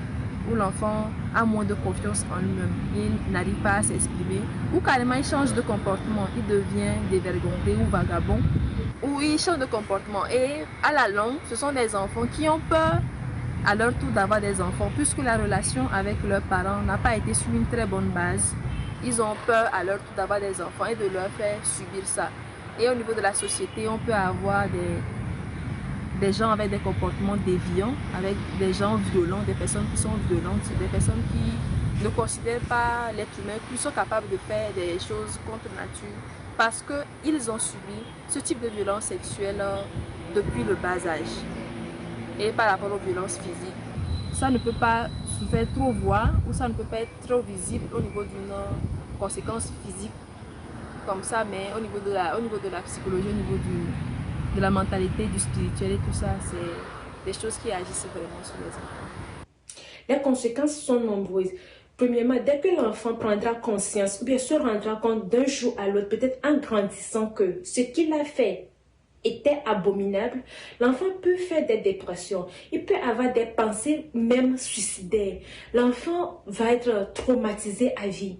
où l'enfant a moins de confiance en lui-même, il n'arrive pas à s'exprimer, ou carrément il change de comportement, il devient dévergondé ou vagabond, ou il change de comportement. Et à la longue, ce sont des enfants qui ont peur à leur tour d'avoir des enfants, puisque la relation avec leurs parents n'a pas été sur une très bonne base. Ils ont peur à leur tour d'avoir des enfants et de leur faire subir ça. Et au niveau de la société, on peut avoir des gens avec des comportements déviants, avec des gens violents, des personnes qui sont violentes, des personnes qui ne considèrent pas l'être humain, qui sont capables de faire des choses contre nature, parce qu'ils ont subi ce type de violence sexuelle depuis le bas âge. Et par rapport aux violences physiques, ça ne peut pas se faire trop voir ou ça ne peut pas être trop visible au niveau d'une conséquence physique comme ça, mais au niveau de la psychologie, au niveau de la mentalité, du spirituel et tout ça, c'est des choses qui agissent vraiment sur les enfants. Les conséquences sont nombreuses. Premièrement, dès que l'enfant prendra conscience ou bien se rendra compte d'un jour à l'autre, peut-être en grandissant, que ce qu'il a fait était abominable, l'enfant peut faire des dépressions, il peut avoir des pensées même suicidaires. L'enfant va être traumatisé à vie.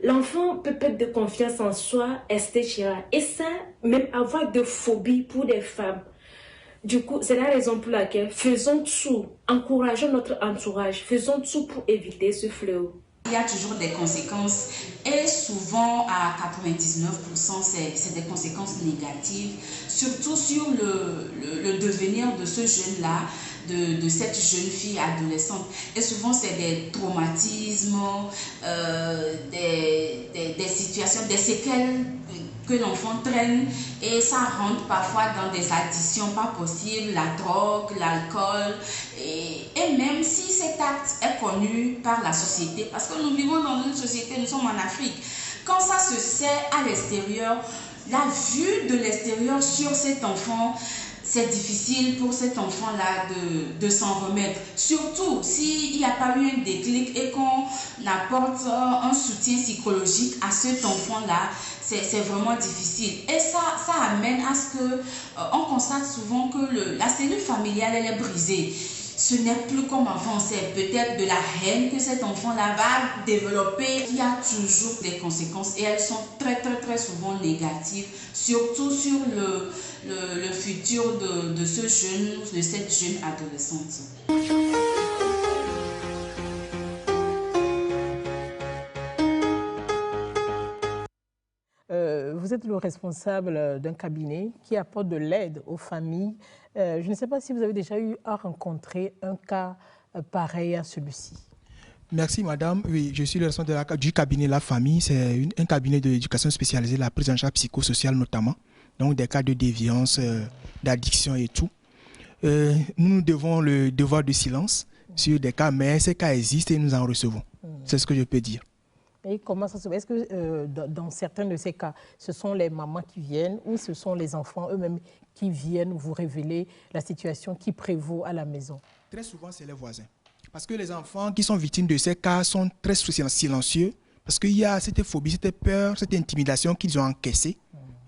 L'enfant peut perdre de confiance en soi, etc. Et ça, même avoir de phobie pour des femmes. Du coup, c'est la raison pour laquelle faisons tout, encourageons notre entourage, faisons tout pour éviter ce fléau. Il y a toujours des conséquences et souvent à 99% c'est des conséquences négatives, surtout sur le devenir de ce jeune-là, de cette jeune fille adolescente. Et souvent c'est des traumatismes, des situations, des séquelles que l'enfant traîne et ça rentre parfois dans des addictions pas possibles, la drogue, l'alcool et même si cet acte est connu par la société, parce que nous vivons dans une société, nous sommes en Afrique, quand ça se sait à l'extérieur, la vue de l'extérieur sur cet enfant, c'est difficile pour cet enfant-là de s'en remettre. Surtout s'il n'y a pas eu un déclic et qu'on apporte un soutien psychologique à cet enfant-là, c'est vraiment difficile. Et ça amène à ce qu'on constate souvent que la cellule familiale, elle est brisée. Ce n'est plus comme avant, c'est peut-être de la haine que cet enfant-là va développer. Il y a toujours des conséquences et elles sont très souvent négatives, surtout sur le futur de cette jeune adolescente. Vous vous êtes le responsable d'un cabinet qui apporte de l'aide aux familles. Je ne sais pas si vous avez déjà eu à rencontrer un cas pareil à celui-ci. Merci madame. Oui, je suis le responsable du cabinet La Famille. C'est un cabinet d'éducation spécialisé, la prise en charge psychosociale notamment. Donc des cas de déviance, d'addiction et tout. Nous devons le devoir de silence sur des cas, mais ces cas existent et nous en recevons. C'est ce que je peux dire. Et comment ça se fait? Est-ce que dans certains de ces cas, ce sont les mamans qui viennent ou ce sont les enfants eux-mêmes qui viennent vous révéler la situation qui prévaut à la maison? Très souvent, c'est les voisins. Parce que les enfants qui sont victimes de ces cas sont très silencieux, parce qu'il y a cette phobie, cette peur, cette intimidation qu'ils ont encaissée.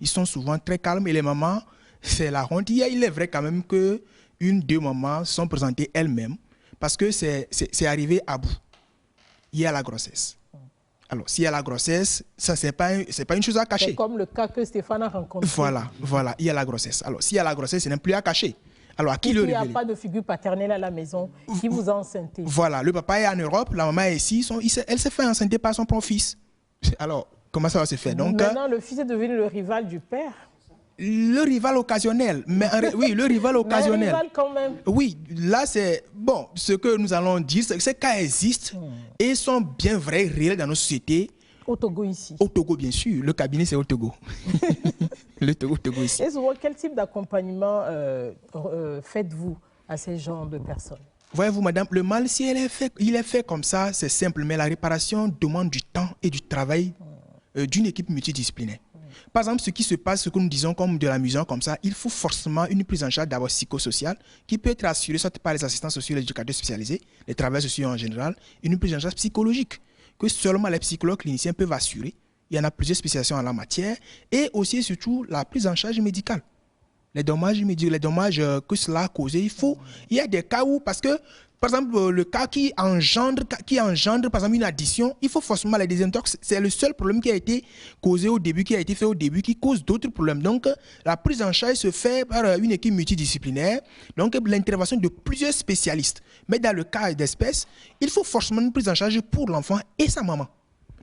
Ils sont souvent très calmes et les mamans, c'est la honte. Il est vrai quand même que deux mamans se sont présentées elles-mêmes, parce que c'est arrivé à bout. Il y a la grossesse. Alors, s'il y a la grossesse, ça, c'est pas une chose à cacher. C'est comme le cas que Stéphane a rencontré. Voilà, il y a la grossesse. Alors, s'il y a la grossesse, ce n'est plus à cacher. Alors, à qui le révéler? Il n'y a pas de figure paternelle à la maison qui vous a enceinté. Voilà, le papa est en Europe, la maman est ici, elle s'est fait enceinter par son propre fils. Alors, comment ça va se faire? Donc, maintenant, le fils est devenu le rival du père. Le rival occasionnel. Oui, le rival occasionnel. Mais un rival quand même. Oui, là, c'est... Bon, ce que nous allons dire, c'est que ces cas existent et sont bien vrais, réels dans nos sociétés. Au Togo ici. Au Togo, bien sûr. Le cabinet, c'est au Togo. Le Togo ici. Et souvent, quel type d'accompagnement faites-vous à ces genres de personnes? Voyez-vous, madame, le mal, si il est fait comme ça, c'est simple. Mais la réparation demande du temps et du travail d'une équipe multidisciplinaire. Par exemple, ce qui se passe, ce que nous disons comme de l'amusant comme ça, il faut forcément une prise en charge d'abord psychosociale qui peut être assurée soit par les assistants sociaux, les éducateurs spécialisés, les travailleurs sociaux en général, et une prise en charge psychologique que seulement les psychologues cliniciens peuvent assurer. Il y en a plusieurs spécialisations en la matière et aussi et surtout la prise en charge médicale. Les dommages que cela a causé, il y a des cas où, parce que, par exemple, le cas qui engendre par exemple, une addiction, il faut forcément la désintox. C'est le seul problème qui a été causé au début, qui a été fait au début, qui cause d'autres problèmes. Donc, la prise en charge se fait par une équipe multidisciplinaire, donc l'intervention de plusieurs spécialistes. Mais dans le cas d'espèce, il faut forcément une prise en charge pour l'enfant et sa maman.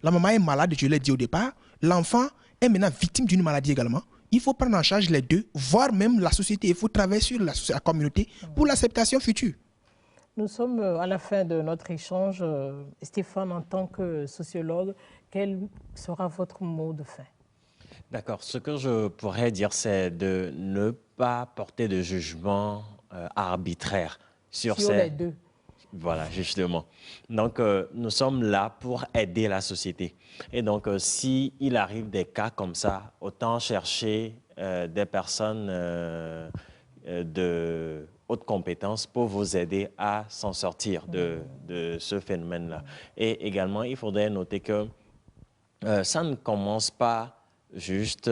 La maman est malade, je l'ai dit au départ. L'enfant est maintenant victime d'une maladie également. Il faut prendre en charge les deux, voire même la société. Il faut travailler sur la communauté pour l'acceptation future. Nous sommes à la fin de notre échange. Stéphane, en tant que sociologue, quel sera votre mot de fin? D'accord. Ce que je pourrais dire, c'est de ne pas porter de jugement arbitraire sur les deux. Voilà, justement. Donc, nous sommes là pour aider la société. Et donc, s'il arrive des cas comme ça, autant chercher des personnes de haute compétence pour vous aider à s'en sortir de ce phénomène-là. Et également, il faudrait noter que ça ne commence pas juste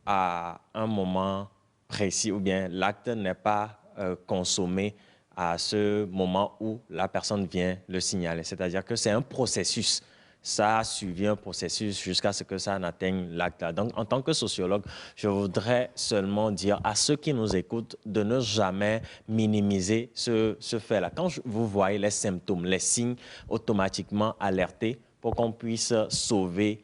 à un moment précis ou bien l'acte n'est pas consommé à ce moment où la personne vient le signaler. C'est-à-dire que c'est un processus. Ça a suivi un processus jusqu'à ce que ça n'atteigne l'acte. Donc, en tant que sociologue, je voudrais seulement dire à ceux qui nous écoutent de ne jamais minimiser ce fait-là. Quand vous voyez les symptômes, les signes, automatiquement alertés pour qu'on puisse sauver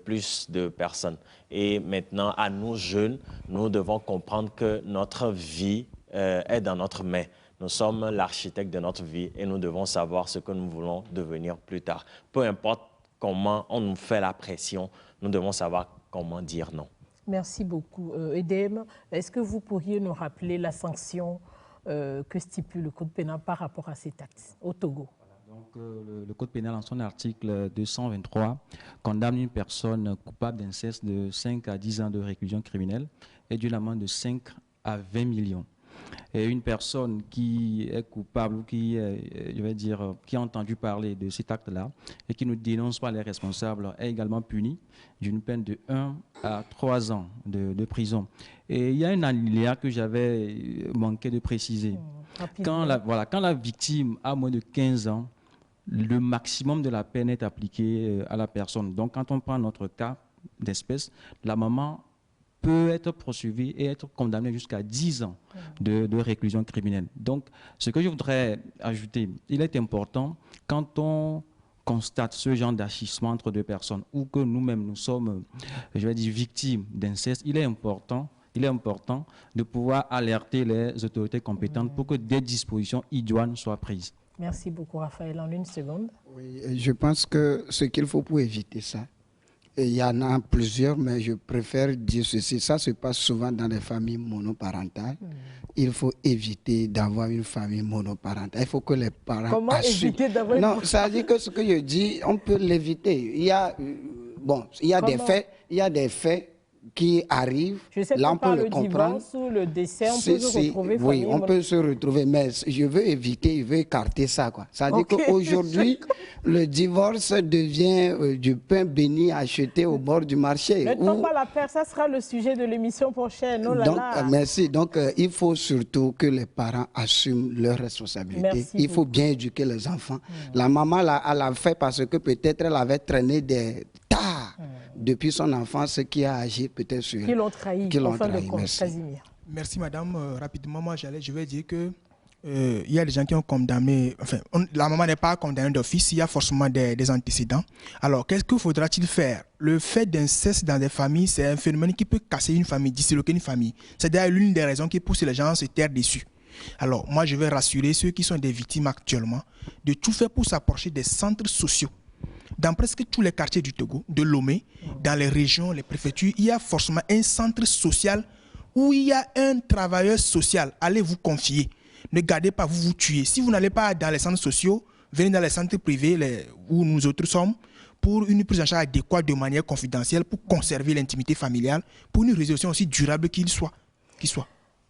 plus de personnes. Et maintenant, à nous jeunes, nous devons comprendre que notre vie est dans notre main. Nous sommes l'architecte de notre vie et nous devons savoir ce que nous voulons devenir plus tard. Peu importe comment on nous fait la pression, nous devons savoir comment dire non. Merci beaucoup. Edem, est-ce que vous pourriez nous rappeler la sanction que stipule le Code pénal par rapport à cet acte au Togo? Donc, le Code pénal, en son article 223, condamne une personne coupable d'inceste de 5 à 10 ans de réclusion criminelle et d'une amende de 5 à 20 millions. Et une personne qui est coupable ou qui a entendu parler de cet acte-là et qui ne dénonce pas les responsables est également punie d'une peine de 1 à 3 ans de prison. Et il y a un alinéa que j'avais manqué de préciser. Quand la victime a moins de 15 ans, le maximum de la peine est appliqué à la personne. Donc, quand on prend notre cas d'espèce, la maman peut être poursuivie et être condamnée jusqu'à 10 ans de réclusion criminelle. Donc, ce que je voudrais ajouter, il est important, quand on constate ce genre d'agissement entre deux personnes ou que nous-mêmes nous sommes, je vais dire, victimes d'inceste, il est important de pouvoir alerter les autorités compétentes pour que des dispositions idoines soient prises. Merci beaucoup, Raphaël. En une seconde. Oui, je pense que ce qu'il faut pour éviter ça, il y en a plusieurs, mais je préfère dire ceci. Ça se passe souvent dans les familles monoparentales. Il faut éviter d'avoir une famille monoparentale. Il faut que les parents Comment éviter d'avoir une... Non, ça veut dire que ce que je dis, on peut l'éviter. Il y a des faits qui arrivent. Je sais là, que on par peut le divorce ou le décès, on peut se retrouver. Oui, on peut se retrouver, mais je veux éviter, je veux écarter ça, quoi. Ça veut dire qu'aujourd'hui, le divorce devient du pain béni acheté au bord du marché. Ne tombe pas la paire, ça sera le sujet de l'émission prochaine. Oh là donc, là. merci. Donc, il faut surtout que les parents assument leurs responsabilités. Il faut bien éduquer les enfants. La maman, elle l'a fait parce que peut-être elle avait traîné des tas depuis son enfance qui a agi peut-être sur... Qui l'ont trahi, en fin de compte, Casimir. Merci, madame. Rapidement, moi, je vais dire que il y a des gens qui ont condamné... Enfin, la maman n'est pas condamnée d'office, il y a forcément des antécédents. Alors, qu'est-ce que faudra-t-il faire? Le fait d'inceste dans des familles, c'est un phénomène qui peut casser une famille, disloquer une famille. C'est d'ailleurs l'une des raisons qui pousse les gens à se taire dessus. Alors, moi, je vais rassurer ceux qui sont des victimes actuellement de tout faire pour s'approcher des centres sociaux. Dans presque tous les quartiers du Togo, de Lomé, dans les régions, les préfectures, il y a forcément un centre social où il y a un travailleur social. Allez vous confier. Ne gardez pas, vous tuez. Si vous n'allez pas dans les centres sociaux, venez dans les centres privés où nous autres sommes pour une prise en charge adéquate de manière confidentielle, pour conserver l'intimité familiale, pour une résolution aussi durable qu'il soit.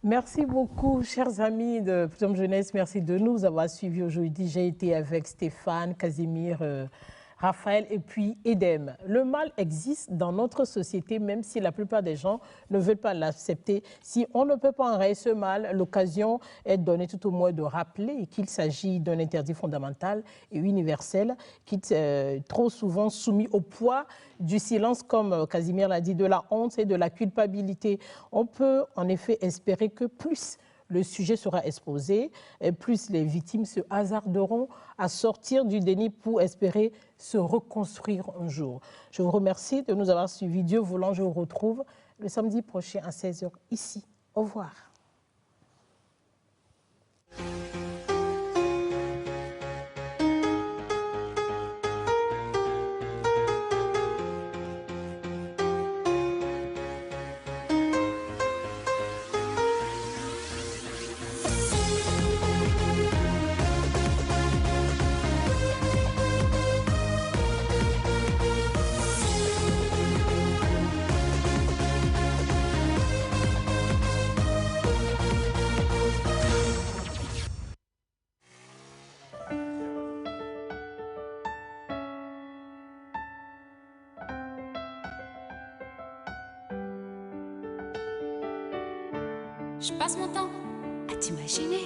Merci beaucoup, chers amis de Podium Jeunesse. Merci de nous avoir suivis aujourd'hui. J'ai été avec Stéphane, Casimir, Raphaël et puis Edem. Le mal existe dans notre société, même si la plupart des gens ne veulent pas l'accepter. Si on ne peut pas enrayer ce mal, l'occasion est donnée tout au moins de rappeler qu'il s'agit d'un interdit fondamental et universel qui est trop souvent soumis au poids du silence, comme Casimir l'a dit, de la honte et de la culpabilité. On peut en effet espérer que plus le sujet sera exposé, et plus les victimes se hasarderont à sortir du déni pour espérer se reconstruire un jour. Je vous remercie de nous avoir suivis. Dieu voulant, je vous retrouve le samedi prochain à 16h ici. Au revoir. Je passe mon temps à t'imaginer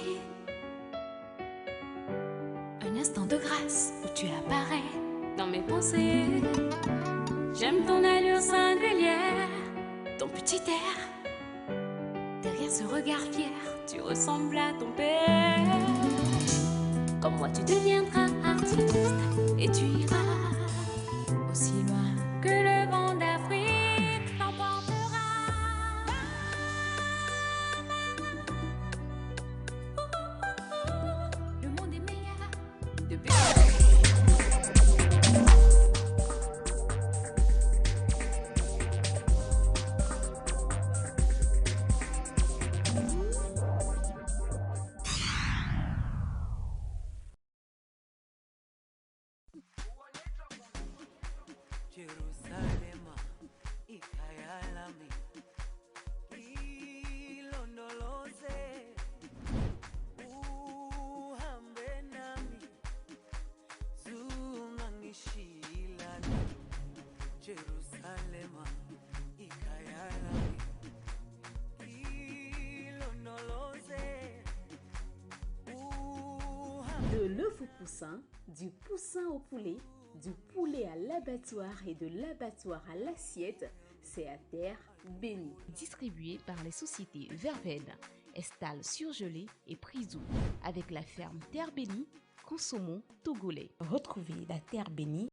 un instant de grâce où tu apparais dans mes pensées. J'aime ton allure singulière, ton petit air. Derrière ce regard fier, tu ressembles à ton père. Comme moi, tu deviendras artiste et tu iras aussi loin que le vent d'Afrique t'emportera. Le monde est meilleur depuis. De l'œuf au poussin, du poussin au poulet, du poulet à l'abattoir et de l'abattoir à l'assiette, c'est à terre bénie. Distribué par les sociétés Verveine, Estal Surgelé et Prisou. Avec la ferme Terre Bénie, consommons togolais. Retrouvez la terre bénie